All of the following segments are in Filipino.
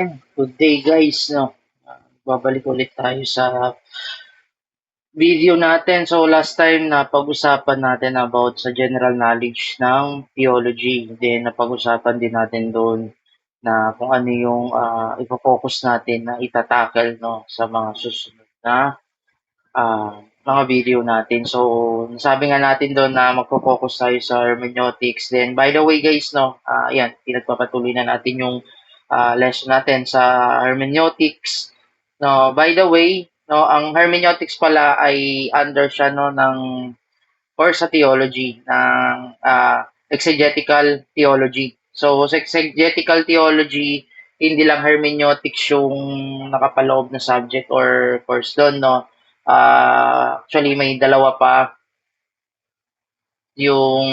Good day guys, no. Babalik ulit tayo sa video natin. So last time na pag-usapan natin about sa general knowledge ng theology. Then napag-usapan din natin doon na kung ano yung ipo-focus natin na itatackle no sa mga susunod na mga video natin. So nasabi nga natin doon na magfo-focus tayo sa hermeneutics. Then by the way guys, no, yan, pinagpapatuloy na natin yung lesson natin sa hermeneutics. No, by the way, no, ang hermeneutics pala ay under siya no ng or sa theology ng exegetical theology. So sa exegetical theology, hindi lang hermeneutics yung nakapaloob na subject or course doon, no. Actually may dalawa pa yung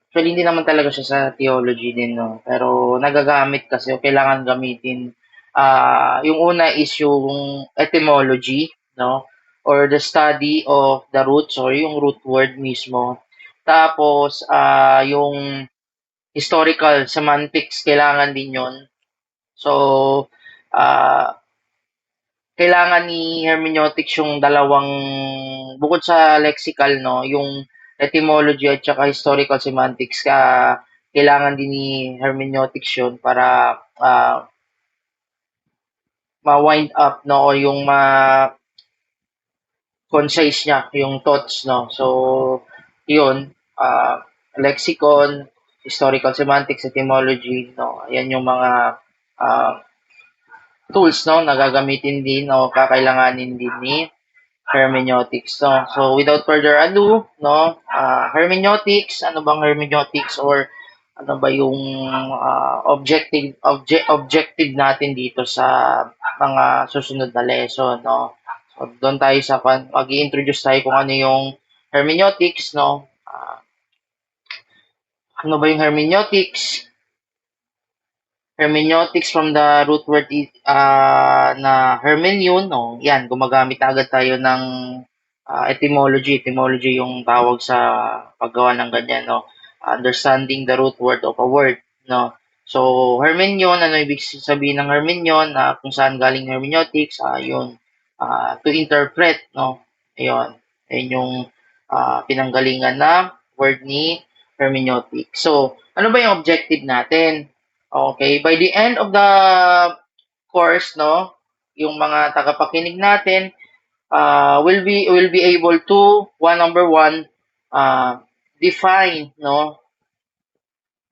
actually hindi naman talaga siya sa theology din, no. Pero nagagamit kasi o kailangan gamitin. Yung una is yung etymology, no, or the study of the roots or yung root word mismo. Tapos yung historical semantics kailangan din 'yon. So ah kailangan ni hermeneutics yung dalawang bukod sa lexical, no, yung etymology at saka historical semantics kailangan din ni hermeneutics yun para ma-wind up, no, o yung concise niya yung thoughts, no. So yun, lexicon, historical semantics, etymology, no, ayan yung mga ah, tools, no, na gagamitin din o kakailanganin din ni hermeneutics, no. So without further ado, no, hermeneutics, ano bang hermeneutics or ano ba yung objective natin dito sa mga susunod na lesson, no. So doon tayo sa mag-i-introduce tayo kung ano yung hermeneutics, no. Ano ba yung hermeneutics? Hermeneutics from the root word na hermenion, no. Yan, gumagamit agad tayo ng etymology. Etymology yung tawag sa paggawa ng ganyan, no. Understanding the root word of a word, no. So, hermenion, ano ibig sabihin ng hermenion, kung saan galing hermeneutics, yun, to interpret, no. Ayun, ayun yung pinanggalingan na word ni hermeneutics. So, ano ba yung objective natin? Okay, by the end of the course, no, yung mga tagapakinig natin will be able to number one, define, no,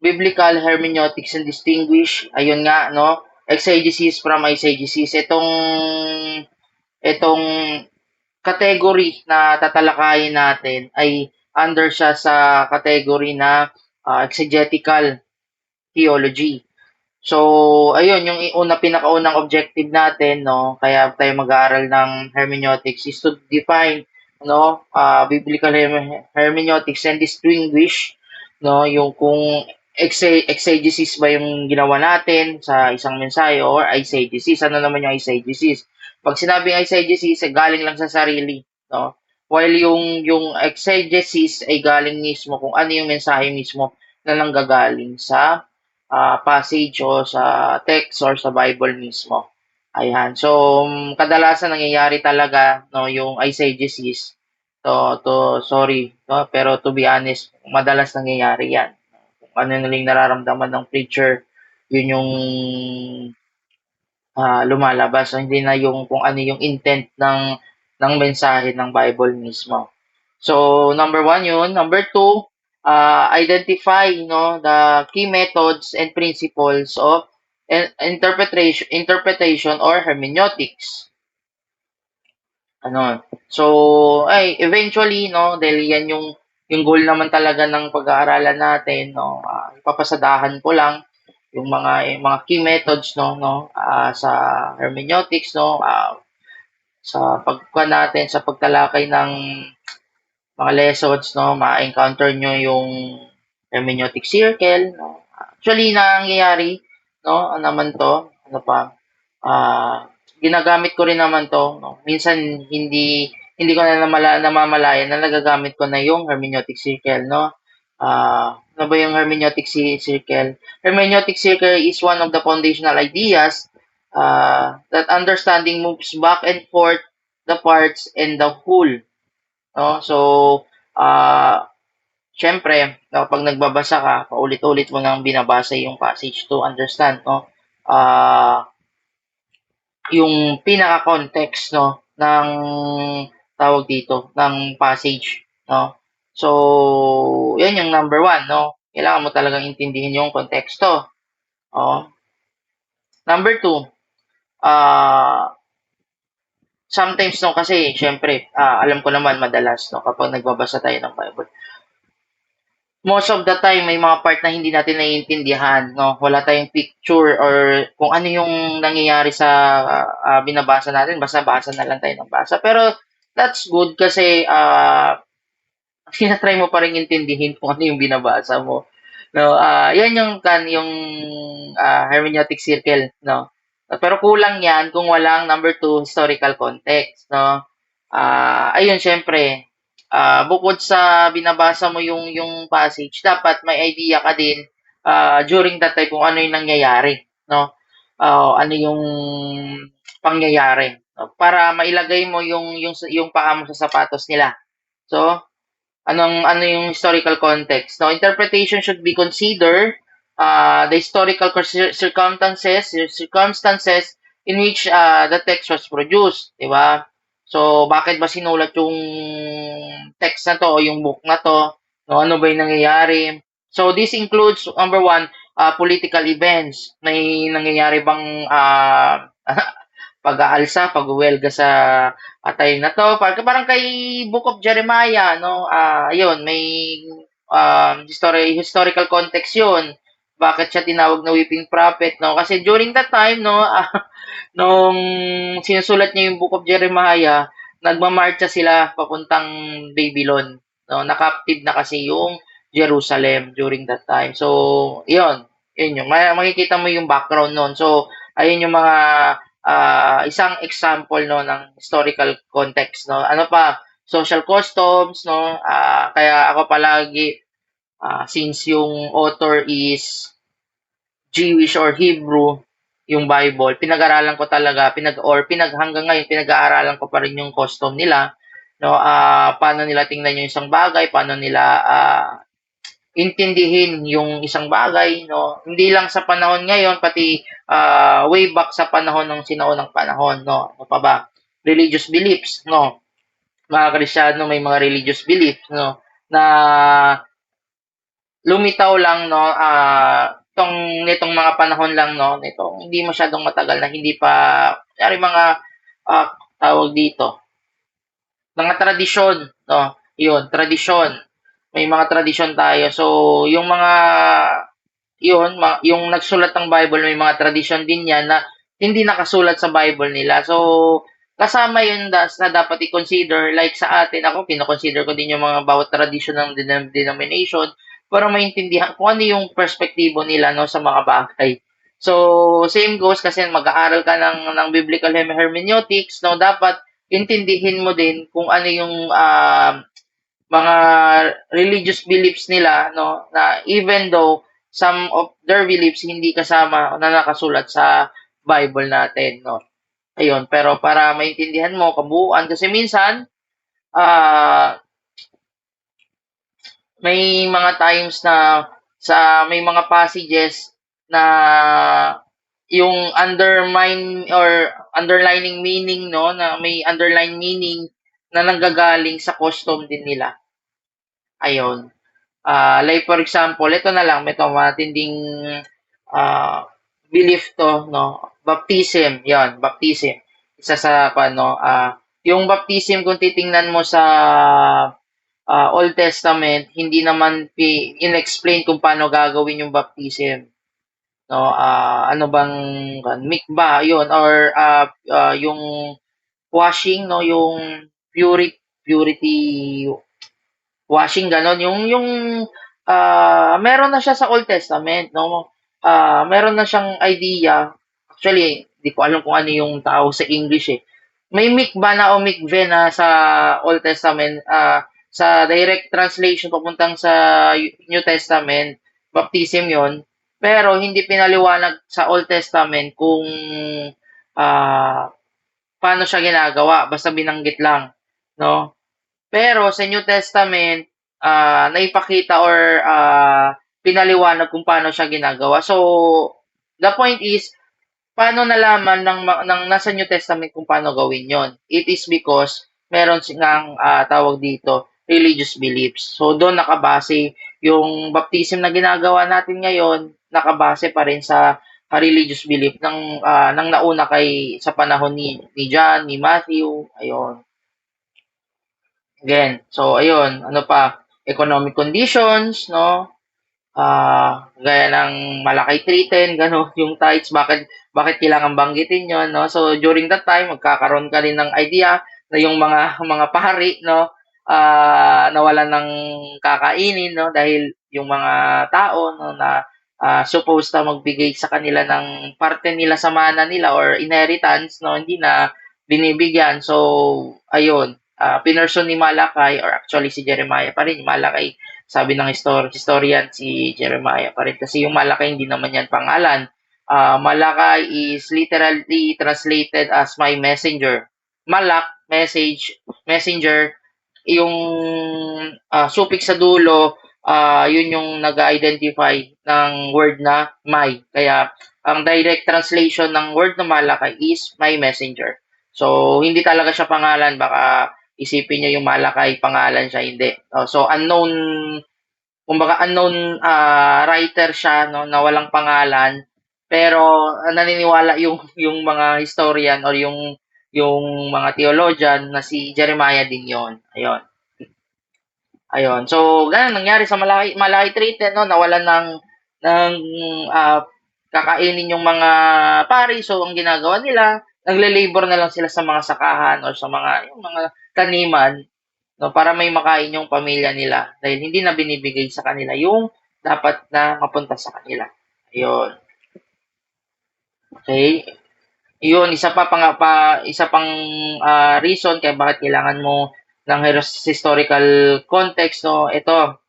biblical hermeneutics and distinguish, ayun nga, no, exegesis from eisegesis. Itong category na tatalakayin natin ay under siya sa category na exegetical theology. So, ayun, yung pinakaunang objective natin, no, kaya tayo mag-aaral ng hermeneutics is to define, no, biblical hermeneutics and distinguish, no, yung kung exegesis ba yung ginawa natin sa isang mensahe or eisegesis. Ano naman yung eisegesis? Pag sinabing eisegesis, galing lang sa sarili, no, while yung exegesis ay galing mismo kung ano yung mensahe mismo na nanggagaling sa passage o sa text or sa Bible mismo. Ayan. So, kadalasan nangyayari talaga, no, yung eisegesis. Sorry, no, pero to be honest, madalas nangyayari yan. Kung ano naling nararamdaman ng preacher, yun yung lumalabas. So, hindi na yung kung ano yung intent ng mensahe ng Bible mismo. So, number one yun. Number two, identify, no, the key methods and principles of interpretation or hermeneutics. Ano? So, ay eventually, no, dahil yan yung goal naman talaga ng pag-aaralan natin, no. Ipapasadahan ko lang yung mga key methods, no, sa hermeneutics, no, sa natin sa pagtalakay ng mga lessons, no, ma-encounter nyo yung hermeneutic circle, no. Actually, nangyayari, no, naman to, ano pa, ginagamit ko rin naman to, no. Minsan, hindi ko na namamalayan na nagagamit ko na yung hermeneutic circle, no. Ano ba yung hermeneutic circle? Hermeneutic circle is one of the foundational ideas that understanding moves back and forth the parts and the whole. No? So, uh, syempre, kapag nagbabasa ka, paulit-ulit mo nang binabasa yung passage to understand, no? Ah, yung pinaka-context, no, ng tawag dito, ng passage, no? So, yan yung number one, no? Kailangan mo talagang intindihin yung konteksto. Oh. Number two, ah, sometimes, no, kasi, syempre, alam ko naman madalas, no, kapag nagbabasa tayo ng Bible, most of the time may mga part na hindi natin naiintindihan, no? Wala tayong picture or kung ano yung nangyayari sa binabasa natin, basta-basa na lang tayo ng basa. Pero that's good kasi tinatry mo pa rin intindihin kung ano yung binabasa mo. No, yan yung hermeneutic circle, no. Pero kulang yan kung walang number two, historical context, no. Ayun syempre, bukod sa binabasa mo yung passage, dapat may idea ka din during that time kung ano yung nangyayari, no. Ano yung pangyayari, no? Para mailagay mo yung paa mo sa sapatos nila. So, ano yung historical context. No, interpretation should be consider the historical circumstances in which the text was produced, di ba? So, bakit ba sinulat yung text na to o yung book na to? No, ano ba yung nangyayari? So, this includes, number one, political events. May nangyayari bang pag-aalsa, pag-uwelga sa time na 'to. Parang kay Book of Jeremiah 'no, ayun may, historical context 'yun. Bakit siya tinawag na weeping prophet 'no, kasi during that time 'no, nung sinusulat niya yung Book of Jeremiah, nagmamarcha sila papuntang Babylon 'no, na-captive na kasi yung Jerusalem during that time. So, 'yun yung makikita mo yung background nun. So, ayun yung mga isang example no ng historical context no. Ano pa, social customs no. Kaya ako palagi since yung author is Jewish or Hebrew yung Bible, pinag-aralan ko talaga, hanggang ngayon pinag-aaralan ko pa rin yung custom nila no. Paano nila tingnan yung isang bagay, paano nila intindihin yung isang bagay, no? Hindi lang sa panahon ngayon, pati way back sa panahon ng sinaunang panahon, no? Ano pa ba? Religious beliefs, no? Mga Kristiyano may mga religious beliefs, no? Na lumitaw lang, no? Nitong mga panahon lang, no? Nitong hindi masyadong matagal na hindi pa, kunyari mga, tawag dito, mga tradisyon, no? Yun, tradisyon. May mga tradisyon tayo. So, yung mga yung nagsulat ng Bible may mga tradisyon din yan na hindi nakasulat sa Bible nila. So, kasama yun na dapat i-consider. Like sa atin, ako, kino-consider ko din yung mga bawat tradition ng denomination para maintindihan kung ano yung perspektibo nila no, sa mga bagay. So, same goes kasi mag-aaral ka ng biblical hermeneutics, no, dapat intindihin mo din kung ano yung mga religious beliefs nila no na even though some of their beliefs hindi kasama na nakasulat sa Bible natin no. Ayun, pero para maintindihan mo kabuuan kasi minsan may mga times na may mga passages na yung underlining meaning no na may underlying meaning na nanggagaling sa custom din nila. Ayun. Like for example, ito na lang, ito matinding belief to, no? Baptism, yon baptism. Isa sa ano, yung baptism kung titingnan mo sa Old Testament, hindi naman in-explain kung paano gagawin yung baptism. No, ano bang mikba, yon or yung washing, no, yung purity washing gano'n, yung meron na siya sa Old Testament 'no, meron na siyang idea. Actually, di ko alam kung ano yung tawag sa English, eh. May mikvah na o mikveh na sa Old Testament, sa direct translation papuntang sa New Testament, baptism 'yon, pero hindi pinaliwanag sa Old Testament kung ah, paano siya ginagawa, basta binanggit lang, 'no? Pero sa New Testament, naipakita or pinaliwanag kung paano siya ginagawa. So, the point is, paano nalaman ng nasa New Testament kung paano gawin yon? It is because meron ngang tawag dito, religious beliefs. So, doon nakabase yung baptism na ginagawa natin ngayon, nakabase pa rin sa religious belief ng nauna sa panahon ni John, ni Matthew, ayun. Again, so ayun, ano pa, economic conditions, no? Gaya ng Malakay 3:10, gano'n, yung tithes, bakit kailangan banggitin 'yon, no? So, during that time, magkakaroon ka rin ng idea na yung mga mga pari, no, nawalan ng kakainin, no, dahil yung mga tao, no, na supposed na magbigay sa kanila ng parte nila sa mana nila or inheritance, no, hindi na binibigyan. So, ayun, pinerson ni Malakay or actually si Jeremiah pa rin, Malakay sabi ng historian si Jeremiah pa rin kasi yung Malakay hindi naman yan pangalan. Malakay is literally translated as my messenger. Malak, message, messenger, yung suffix sa dulo, yun yung nag-identify ng word na my. Kaya ang direct translation ng word na Malakay is my messenger. So, hindi talaga siya pangalan. Baka isipin niyo yung Malakay pangalan siya, hindi. So, unknown, kumbaga unknown writer siya, no, na walang pangalan. Pero naniniwala yung mga historian or yung mga theologian na si Jeremiah din yon. Ayun. Ayun. So, ganun nangyari sa Malaki Treated, no, nawalan ng kakainin yung mga pari. So, ang ginagawa nila, nagle-labor na lang sila sa mga sakahan or sa yung mga taniman, no, para may makain yung pamilya nila dahil hindi na binibigay sa kanila yung dapat na mapunta sa kanila. Ayun. Okay? Yun, isa pang reason kaya bakit kailangan mo ng historical context, no. Ito,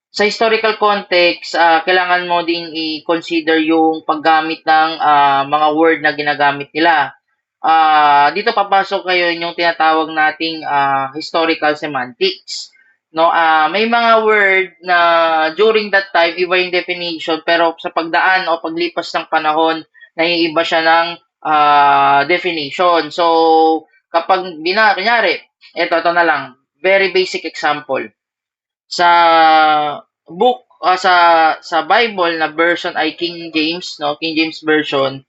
sa historical context, kailangan mo ding i-consider yung paggamit ng mga word na ginagamit nila. Dito papasok kayo yung tinatawag nating historical semantics. No, may mga word na during that time iba yung definition pero sa pagdaan o paglipas ng panahon naiiba siya ng definition. So, kapag kunyari, ito na lang, very basic example. Sa book sa Bible na version ay King James, no, King James version,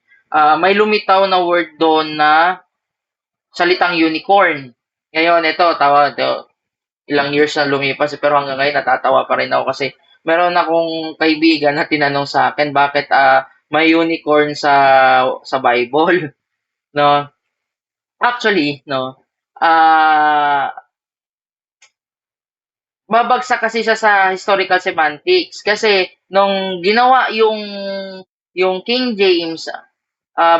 may lumitaw na word doon na salitang unicorn. Ngayon ito, ilang years na lumipas pero hanggang ngayon natatawa pa rin ako kasi meron akong kaibigan na tinanong sa akin bakit may unicorn sa Bible, no. Actually, no, babagsak kasi siya sa historical semantics kasi nung ginawa yung King James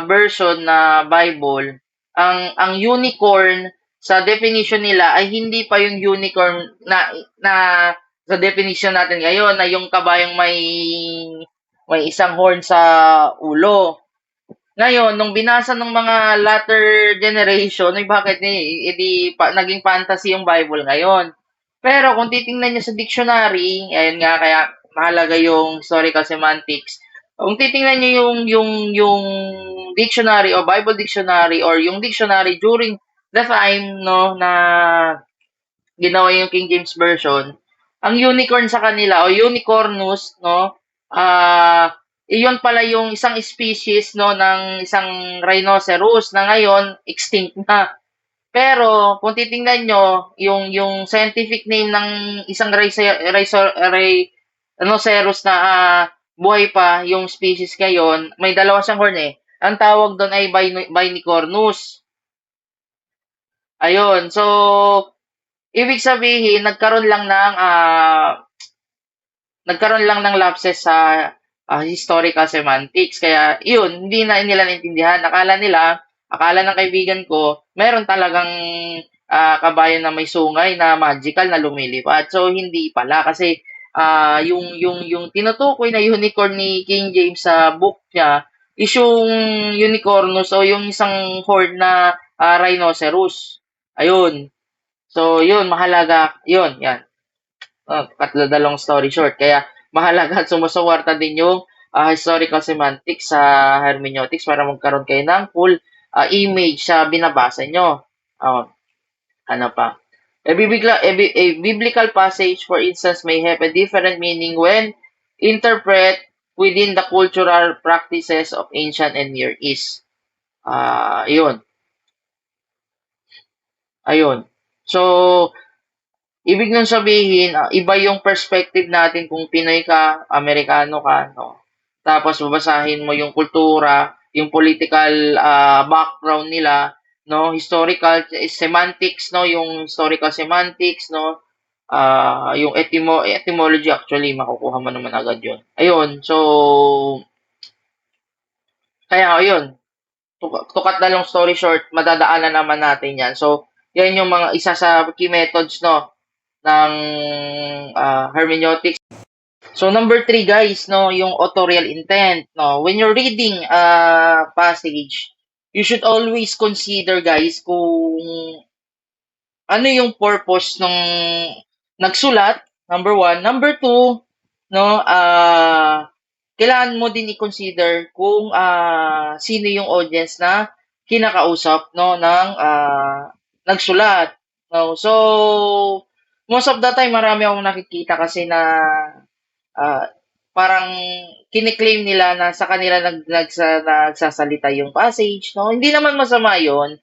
version na Bible, ang unicorn sa definition nila ay hindi pa yung unicorn na sa definition natin ngayon na yung kabayang may isang horn sa ulo. Ngayon, nung binasa ng mga latter generation, ay bakit naging fantasy yung Bible ngayon. Pero kung titingnan niyo sa dictionary, ayun nga kaya mahalaga yung historical semantics. Kung titingnan niyo yung dictionary o Bible dictionary or yung dictionary during the time, no, na ginawa yung King James version, ang unicorn sa kanila o unicornus, no, iyon pala yung isang species, no, ng isang rhinoceros na ngayon extinct na. Pero kung titingnan nyo, yung scientific name ng isang rhinoceros na buhay pa yung species ngayon, may dalawa siyang horn eh. Ang tawag doon ay binicornus. Ayun. So, ibig sabihin, nagkaroon lang ng lapses sa historical semantics. Kaya, yun, hindi na nila naintindihan. Akala ng kaibigan ko, meron talagang kabayo na may sungay na magical na lumilipad. So hindi pala kasi yung tinutukoy na unicorn ni King James sa book niya is yung unicornus o yung isang horde na rhinoceros. Ayun. So, yun, mahalaga. Yun, yan. Cut the long story short. Kaya, mahalaga at sumusuwarta din yung historical semantics sa hermeneutics para magkaroon kayo ng full image sa binabasa nyo. Ano pa? A biblical passage, for instance, may have a different meaning when interpret within the cultural practices of ancient and Near East. Yun. Ayun. So, ibig nung sabihin, iba yung perspective natin kung Pinoy ka, Amerikano ka, no? Tapos babasahin mo yung kultura, yung political background nila, no? Historical semantics, no? Yung historical semantics, no? Yung etymology actually makukuha mo naman agad 'yun. Ayun, so kaya ayun, to cut the long story short, madadaanan naman natin 'yan. So, 'yan yung mga isa sa key methods, no, ng hermeneutics. So number three guys, no, yung authorial intent, no. When you're reading a passage, you should always consider guys kung ano yung purpose ng nagsulat, number one. Number two, no, kailangan mo din i-consider kung sino yung audience na kinakausap, no, ng nagsulat. No. So, most of the time, marami akong nakikita kasi na ah, parang kiniklaim nila na sa kanila nagsasalita yung passage, no? Hindi naman masama yon,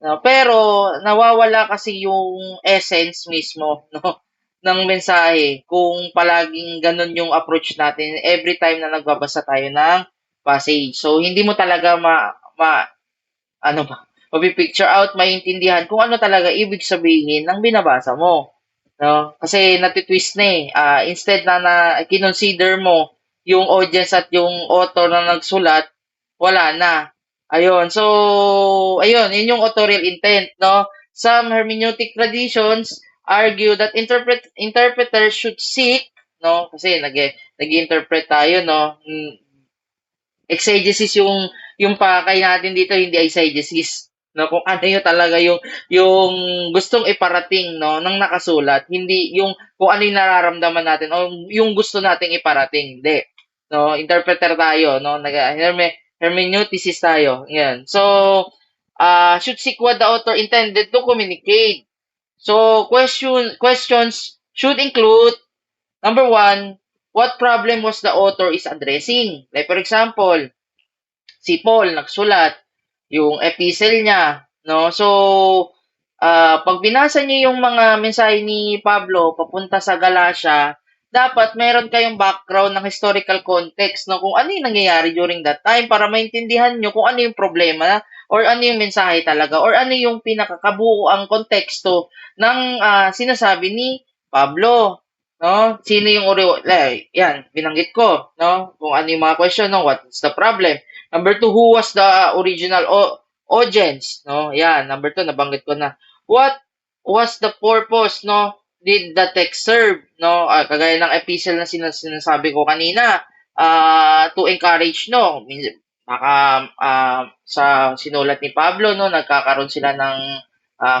no? Pero nawawala kasi yung essence mismo, no? Ng mensahe kung palaging ganun yung approach natin every time na nagbabasa tayo ng passage. So, hindi mo talaga ano ba, mapi-picture out, maintindihan kung ano talaga ibig sabihin ng binabasa mo. No? Kasi natitwist na eh. Instead na kinonsider mo yung audience at yung author na nagsulat, wala na. Ayun. So, ayun, yun yung authorial intent, no? Some hermeneutic traditions argue that interpreters should seek, no? Kasi nag-interpret tayo, no? Exegesis yung pakay natin dito, hindi eisegesis, no? Kung ano yung talaga yung gustong iparating, no, ng nakasulat, hindi yung kung ano yung nararamdaman natin o yung gusto nating iparating, hindi. No, interpreter tayo, no, hermeneuticis tayo. Yan. So, should seek what the author intended to communicate. So, questions should include, number one, what problem was the author is addressing? Like, for example, si Paul nagsulat, yung epistle niya, no? So, pag binasa niyo yung mga mensahe ni Pablo papunta sa Galacia, dapat meron kayong background ng historical context, no? Kung ano yung nangyayari during that time para maintindihan niyo kung ano yung problema or ano yung mensahe talaga or ano yung pinakakabuuang konteksto ng sinasabi ni Pablo, no? Sino yung yan, binanggit ko, no? Kung ano yung mga question, no? What's the problem? Number two, who was the original audience? No, yan. Number two, nabanggit ko na. What was the purpose, no? Did the text serve, no? Kagaya ng epistle na sinasabi ko kanina, to encourage, no? Baka sa sinulat ni Pablo, no? Nagkakaroon sila ng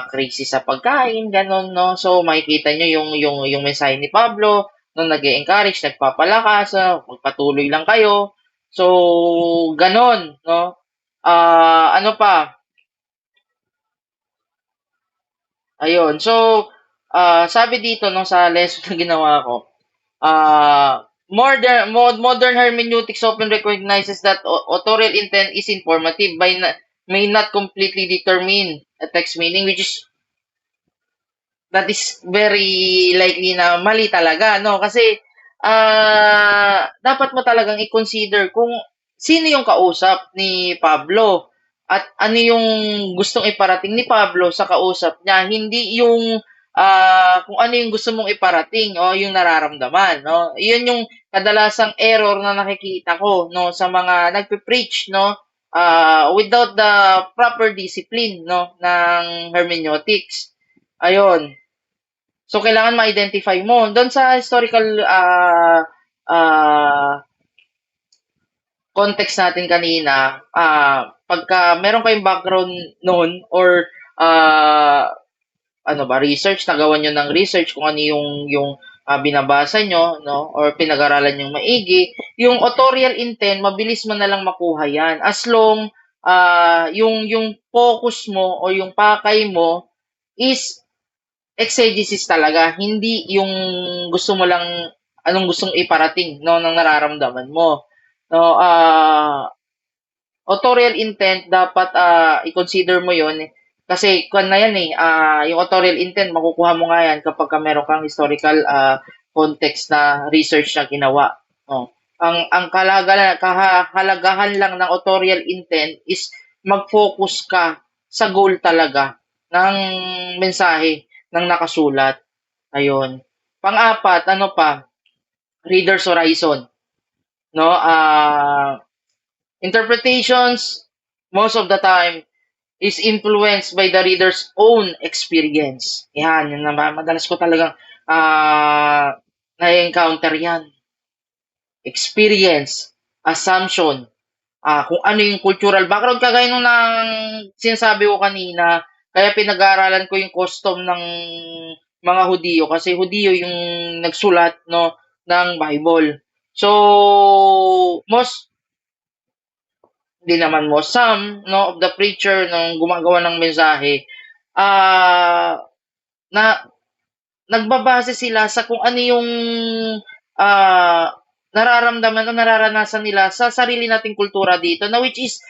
crisis sa pagkain, ganun, no? So, makikita nyo yung mensahe ni Pablo, no? Nag-encourage, nagpapalakas, magpatuloy lang kayo. So, ganon, no? Ano pa? Ayun. So, sabi dito no sa lesson na ginawa ko, modern hermeneutics often recognizes that authorial intent is informative may not completely determine a text meaning, which is that is very likely na mali talaga, no? Kasi, dapat mo talagang i-consider kung sino yung kausap ni Pablo at ano yung gustong iparating ni Pablo sa kausap niya, hindi yung kung ano yung gusto mong iparating o yung nararamdaman, no? Iyon yung kadalasang error na nakikita ko, no, sa mga nagpe-preach, no, without the proper discipline, no, ng hermeneutics. Ayun. So, kailangan ma-identify mo. Doon sa historical ah, context natin kanina, pagka meron kayong background noon or ah, ano ba, research, nagawa nyo ng research kung ano yung binabasa nyo, no? Or pinag-aralan yung maigi, yung authorial intent, mabilis mo na lang makuha yan. As long, yung focus mo o yung pakay mo is exegesis talaga, hindi yung gusto mo lang, anong gustong iparating, no, ng nararamdaman mo. No, authorial intent dapat i-consider mo 'yon kasi kung na yan yung authorial intent makukuha mo nga yan kapag ka meron kang historical context na research na ginawa. Oh. Ang kahalagahan lang ng authorial intent is mag-focus ka sa goal talaga ng mensahe ng nakasulat. Ayun. Pang-apat, ano pa? Reader's horizon, no? Interpretations, most of the time, is influenced by the reader's own experience. Yan, yun naman. Madalas ko talagang na-encounter yan. Experience, assumption, kung ano yung cultural background. Kagaya nung sinasabi ko kanina, kaya pinag-aaralan ko yung custom ng mga Hudiyo kasi Hudiyo yung nagsulat no ng Bible. So, most di naman mo some no of the preacher nung gumagawa ng mensahe na nagbabase sila sa kung ano yung nararamdaman o nararanasan nila sa sarili nating kultura dito na which is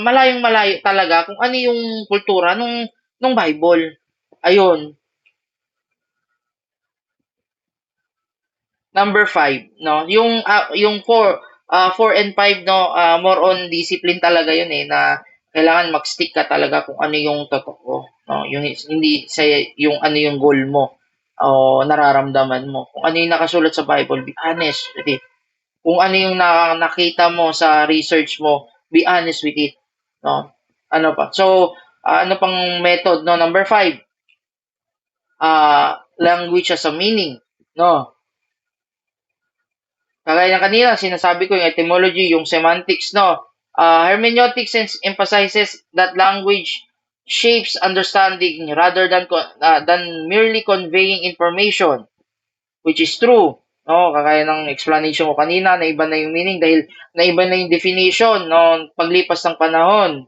malayong-malayo talaga kung ano yung kultura nung Bible. Ayun. Number five, no? Yung four and five, no? More on discipline talaga yun na kailangan mag-stick ka talaga kung ano yung totoo, no? Yung hindi sa yung ano yung goal mo o nararamdaman mo. Kung ano yung nakasulat sa Bible, be honest with it. Kung ano yung nakita mo sa research mo, be honest with it, no? Ano pa? So, ano pang method, no? Number five, language as a meaning, no? Kagaya ng kanina, sinasabi ko yung etymology, yung semantics, no? Hermeneutics emphasizes that language shapes understanding rather than merely conveying information, which is true. No, kagaya ng explanation ko kanina, na iba na yung meaning dahil naiba na yung definition no paglipas ng panahon.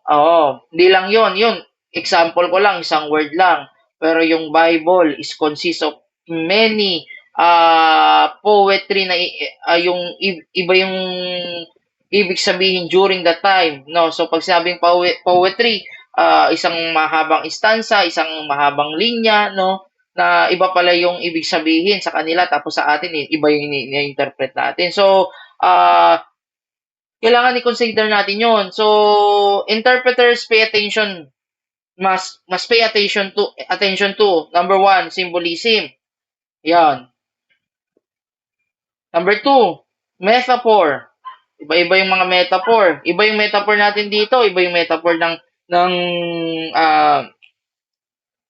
Oo, hindi lang 'yon. Example ko lang, isang word lang. Pero yung Bible is consists of many poetry na yung iba yung ibig sabihin during that time, no? So pag sinabing poetry, isang mahabang istansa, isang mahabang linya, no? Na iba pala yung ibig sabihin sa kanila tapos sa atin iba yung ni-interpret natin. So, kailangan i-consider natin yon. So, interpreters pay attention, must pay attention to number one, symbolism. Yan. Number two, metaphor. Iba-iba yung mga metaphor. Iba yung metaphor natin dito, iba yung metaphor ng ah,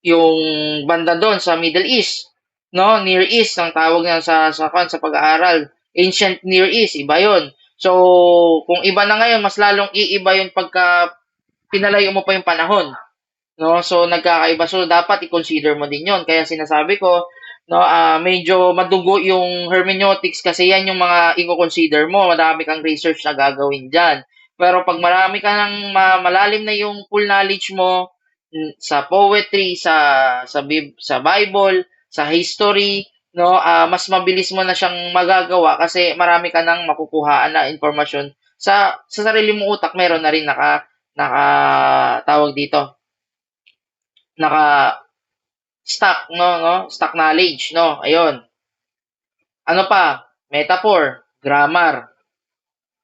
yung banda doon sa Middle East, no? Near East ang tawag niyan sa pag-aaral. Ancient Near East, iba 'yon. So, kung iba na ngayon, mas lalong iiba 'yung pagka pinalayo mo pa 'yung panahon, no? So, nagkakaiba. So, dapat i-consider mo din 'yon. Kaya sinasabi ko, no, medyo madugo 'yung hermeneutics kasi 'yan 'yung mga i-consider mo. Madami kang research na gagawin diyan. Pero pag marami ka ng malalim na 'yung full knowledge mo sa poetry, sa Bible, sa history, no, mas mabilis mo na siyang magagawa kasi marami ka nang makukuhaan na impormasyon sa sarili mong utak meron na rin naka tawag dito, naka stock no, stock knowledge no, ayun. Ano pa? Metaphor, grammar.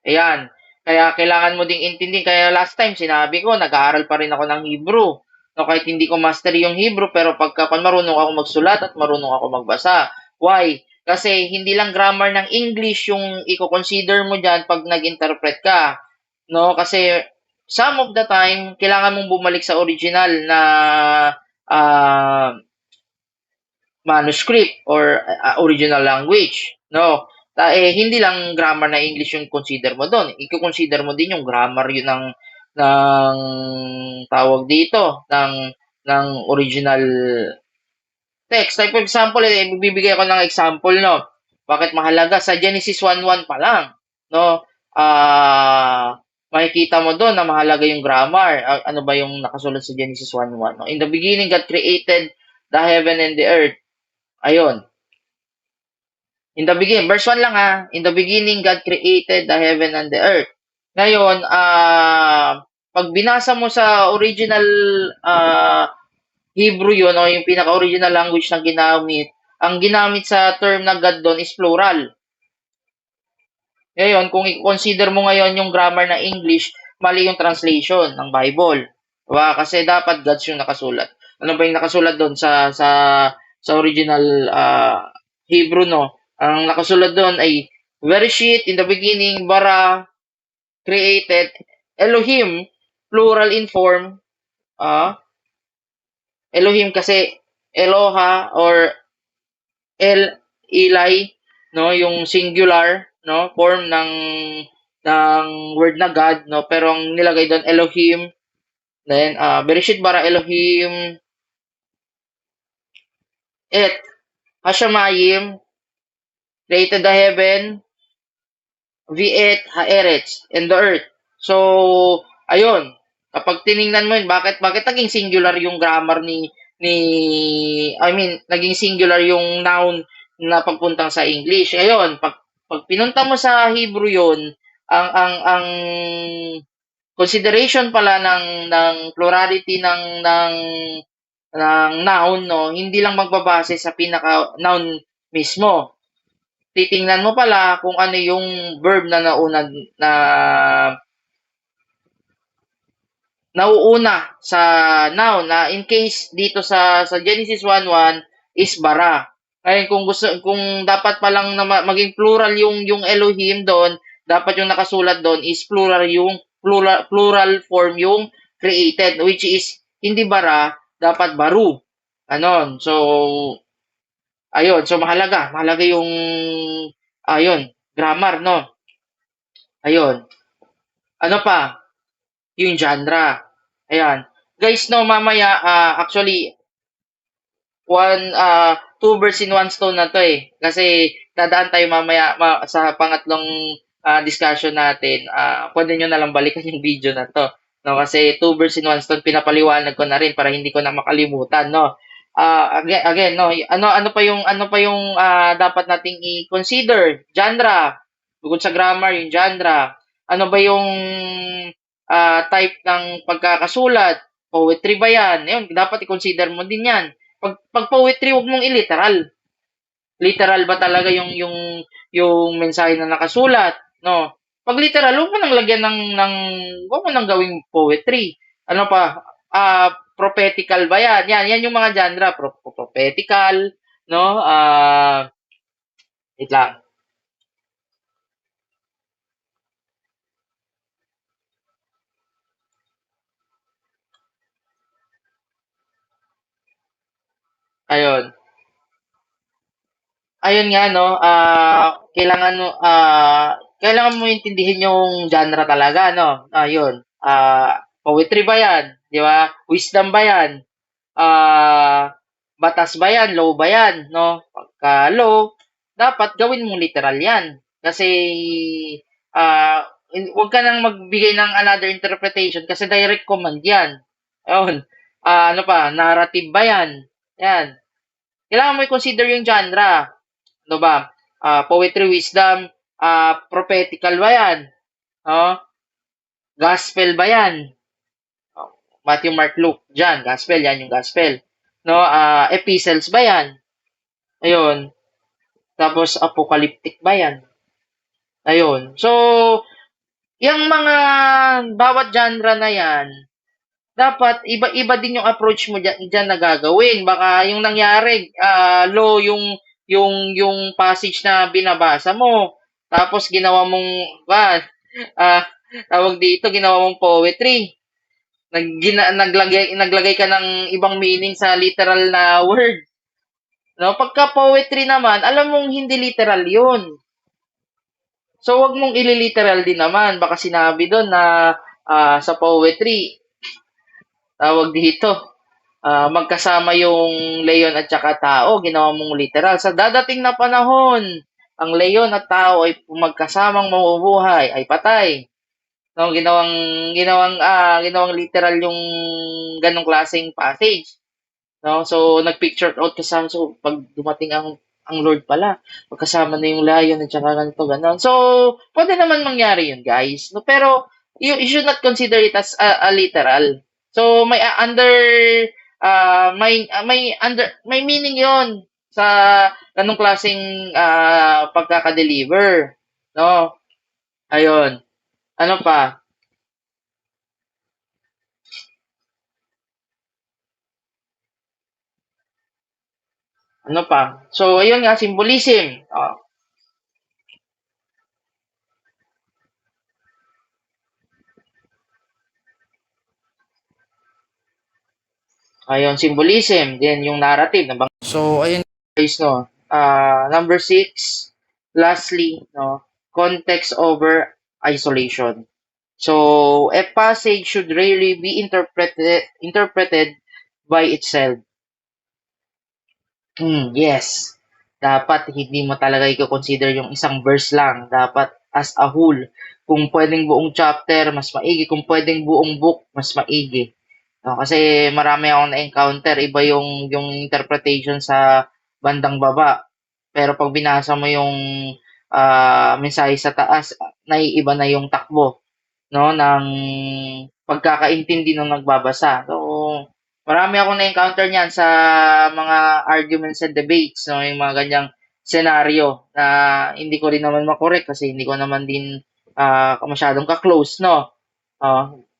Ayan. Kaya kailangan mo ding intindihin. Kaya last time, sinabi ko, nag-aaral pa rin ako ng Hebrew. No, kahit hindi ko mastery yung Hebrew, pero marunong ako magsulat at marunong ako magbasa. Why? Kasi hindi lang grammar ng English yung i-consider mo dyan pag nag-interpret ka. No, kasi some of the time, kailangan mong bumalik sa original na ah, manuscript or original language, no? Hindi lang grammar na English yung consider mo doon. I-consider mo din yung grammar yun ng tawag dito, ng original text. Like for example, bibigay ako ng example, no? Bakit mahalaga? Sa Genesis 1:1 pa lang, no? Makikita mo doon na mahalaga yung grammar. Ano ba yung nakasulat sa Genesis 1:1? No? In the beginning, God created the heaven and the earth. Ayun. In the beginning, verse 1 lang ha. In the beginning, God created the heaven and the earth. Ngayon, pag binasa mo sa original Hebrew yun o yung pinaka-original language na ginamit, ang ginamit sa term na God doon is plural. Ngayon, kung i-consider mo ngayon yung grammar na English, mali yung translation ng Bible. Diba? Kasi dapat God's yung nakasulat. Ano ba yung nakasulat doon sa original Hebrew, no? Ang nakasulat doon ay Bereshit, in the beginning, bara, created, Elohim, plural in form, Elohim kasi Eloha or Eli, no, yung singular, no, form ng word na God, no, pero ang nilagay doon Elohim, then Bereshit bara Elohim et Hashamayim created the heaven viet haeretz and the earth. So ayun, kapag tiningnan mo yun, bakit naging singular yung grammar ni I mean, naging singular yung noun na pagpuntang sa English. Ayun, pag pinunta mo sa Hebrew yun, ang consideration pala ng plurality ng noun, no, hindi lang magbabase sa pinaka noun mismo. Titingnan mo pala kung ano yung verb na nauna na nauuna sa noun na in case dito sa Genesis 1:1 is bara. Ngayon kung dapat pa lang na maging plural yung Elohim doon, dapat yung nakasulat doon is plural yung plural form yung created which is hindi bara, dapat baru. Anon. So ayun, so mahalaga yung ayun, grammar, no. Ayun. Ano pa? Yung genre. Ayan. Guys, no, mamaya, actually, two birds in one stone na to eh. Kasi dadaan tayo mamaya sa pangatlong discussion natin. Pwede nyo na lang balikan yung video na to. No, kasi two birds in one stone, pinapaliwanag ko na rin para hindi ko na makalimutan, no. Again, no, ano pa yung dapat nating i-consider? Genre. Bukod sa grammar, yung genre. Ano ba yung type ng pagkakasulat? Poetry ba yan? Yun, dapat i-consider mo din yan. Pag poetry, huwag mong iliteral. Literal ba talaga yung mensahe na nakasulat, no? Pag literal, huwag mo nang lagyan huwag mo nang gawing poetry. Ano pa? Prophetical ba yan? Yan yung mga genre. Prophetical, no? Wait lang. Ayun. Ayun nga, no, kailangan mo intindihin yung genre talaga, no? Ayun. Poetry ba yan? Di ba? Wisdom ba yan? Ah, batas ba yan? Law ba yan? No? Pagka law, dapat gawin mong literal yan. Kasi, huwag ka nang magbigay ng another interpretation kasi direct command yan. Ayun. Ano pa? Narrative ba yan? Yan. Kailangan mo i-consider yung genre. Ano ba? Poetry, wisdom, prophetical ba yan? Oh, gospel ba yan? Oh, Matthew, Mark, Luke, John, gospel, yan yung gospel. No, epistles ba yan? Ayun. Tapos apocalyptic ba yan? Ayun. So, yung mga bawat genre na yan, dapat iba-iba din yung approach mo diyan na gagawin. Baka yung nangyari, low yung passage na binabasa mo. Tapos ginawa mong tawag dito, ginawa mong poetry. Naglagay ka ng ibang meaning sa literal na word. No? Pagka poetry naman, alam mong hindi literal yun. So, wag mong ililiteral din naman. Baka sinabi doon na sa poetry, tawag dito, magkasama yung leon at saka tao, ginawa mong literal. Sa dadating na panahon, ang leon at tao ay magkasamang mamubuhay, ay patay. No, ginawang literal yung ganong klaseng passage. No? So, nag-picture out kasama. So, pag dumating ang Lord pala, magkasama na yung lion at saka ganito, ganon. So, pwede naman mangyari yun, guys. No? Pero, you should not consider it as a literal. So, may meaning yon sa ganong klaseng pagkaka-deliver. No? Ayun. Ano pa? Ano pa? So, ayun nga, symbolism. Ayun, symbolism. Then, yung narrative. So, ayun guys, no. Number 6, lastly, no, context over isolation. So, a passage should rarely be interpreted by itself. Yes. Dapat hindi mo talaga i-consider yung isang verse lang. Dapat as a whole. Kung pwedeng buong chapter, mas maigi. Kung pwedeng buong book, mas maigi. No, kasi marami akong na-encounter, iba yung interpretation sa bandang baba. Pero pag binasa mo yung mensahe sa taas, naiiba na yung takbo, no, ng pagkakaintindi ng nagbabasa. So, marami akong na-encounter niyan sa mga arguments and debates, no, yung mga ganyang senaryo na hindi ko rin naman makorek kasi hindi ko naman din masyadong ka-close, no.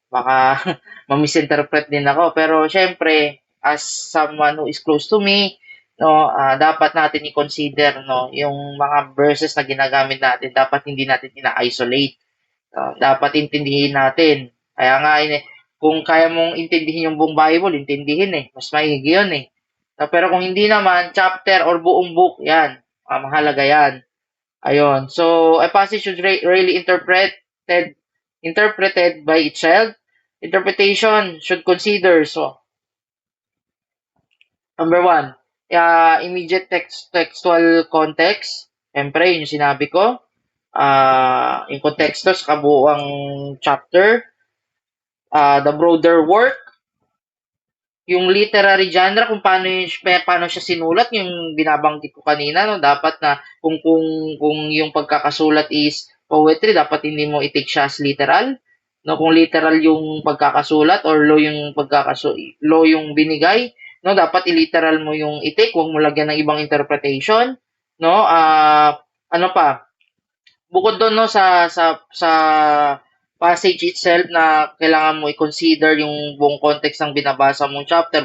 Baka ma-misinterpret din ako. Pero syempre, as someone who is close to me, no, dapat natin i-consider, no, yung mga verses na ginagamit natin, dapat hindi natin ina-isolate. Dapat intindihin natin. Kaya nga, kung kaya mong intindihin yung buong Bible, intindihin eh. Mas maigi yun eh. Pero kung hindi naman, chapter or buong book, yan. Mahalaga yan. Ayun. So, a passage should really interpreted by itself. Interpretation should consider. So, number 1, immediate textual context. Siyempre, yun yung sinabi ko. Yung konteksto sa kabuuang chapter. The broader work, yung literary genre, kung paano siya sinulat, yung binabanggit ko kanina, no, dapat na kung yung pagkakasulat is poetry, dapat hindi mo i-take siya as literal. No, kung literal yung pagkakasulat or law yung binigay, no, dapat i-literal mo yung i-take, huwag mo lagyan ng ibang interpretation, no? Ano pa? Bukod doon, no, sa passage itself na kailangan mo i-consider yung buong context ng binabasa mong chapter,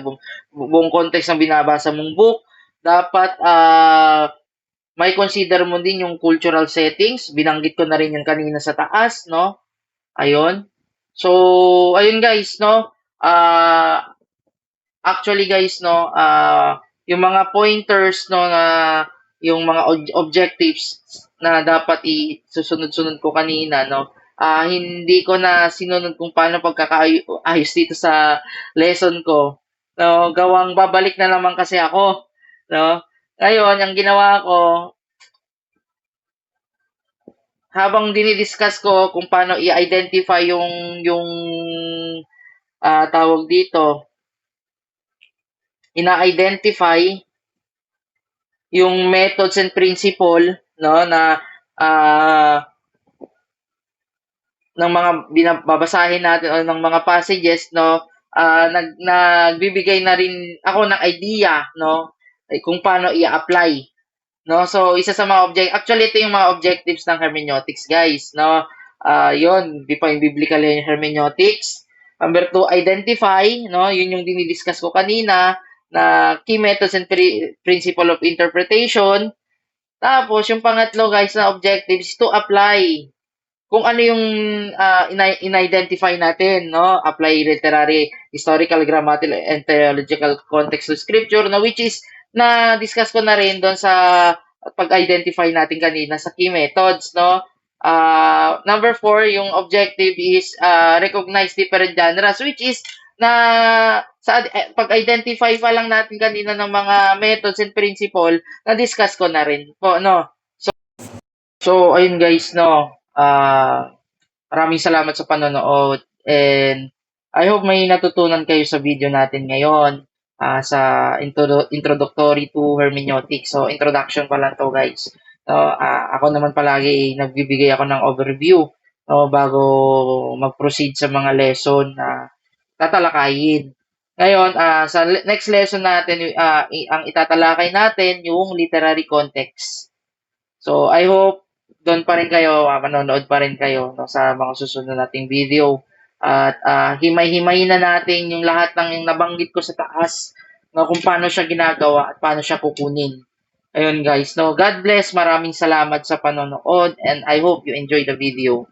buong context ng binabasa mong book. Dapat may consider mo din yung cultural settings. Binanggit ko na rin yung kanina sa taas, no? Ayun. So, ayun guys, no? Actually guys, no, yung mga pointers, no, na yung mga objectives na dapat isusunod-sunod ko kanina, no, hindi ko na sinunod kung paano pagkakaayos dito sa lesson ko. No, gawang babalik na naman kasi ako, no. Ngayon, ang ginawa ko, habang dinidiscuss ko kung paano i-identify yung tawag dito, ina-identify yung methods and principle, no, na ng mga babasahin natin o ng mga passages, no, nagbibigay na rin ako ng idea, no, kung paano i-apply, no. So isa sa mga actually ito yung mga objectives ng hermeneutics, guys, no. Yon, define biblical hermeneutics. Number 2, identify, no, yun yung dinidiscuss ko kanina, na key methods and principle of interpretation. Tapos, yung pangatlo guys na objectives to apply. kung ano yung in-identify natin, no? Apply literary, historical, grammatical, and theological context to scripture, no? Which is, na-discuss ko na rin doon sa pag-identify natin kanina sa key methods, no? Number four, yung objective is recognize different genres, which is pag-identify pa lang natin kanina ng mga methods and principle, na-discuss ko na rin po, no? So, ayun guys, no, maraming salamat sa panonood and I hope may natutunan kayo sa video natin ngayon sa introductory to hermeneutics. So, introduction pa lang to guys. So, ako naman palagi nagbibigay ako ng overview no, bago mag-proceed sa mga lesson na tatalakayin. Ngayon, sa next lesson natin, ang itatalakay natin yung literary context. So, I hope doon pa rin kayo, manonood pa rin kayo no, sa mga susunod nating video. At himay-himayin na natin yung lahat ng nabanggit ko sa taas no, kung paano siya ginagawa at paano siya kukunin. Ayun guys, no, God bless, maraming salamat sa panonood and I hope you enjoy the video.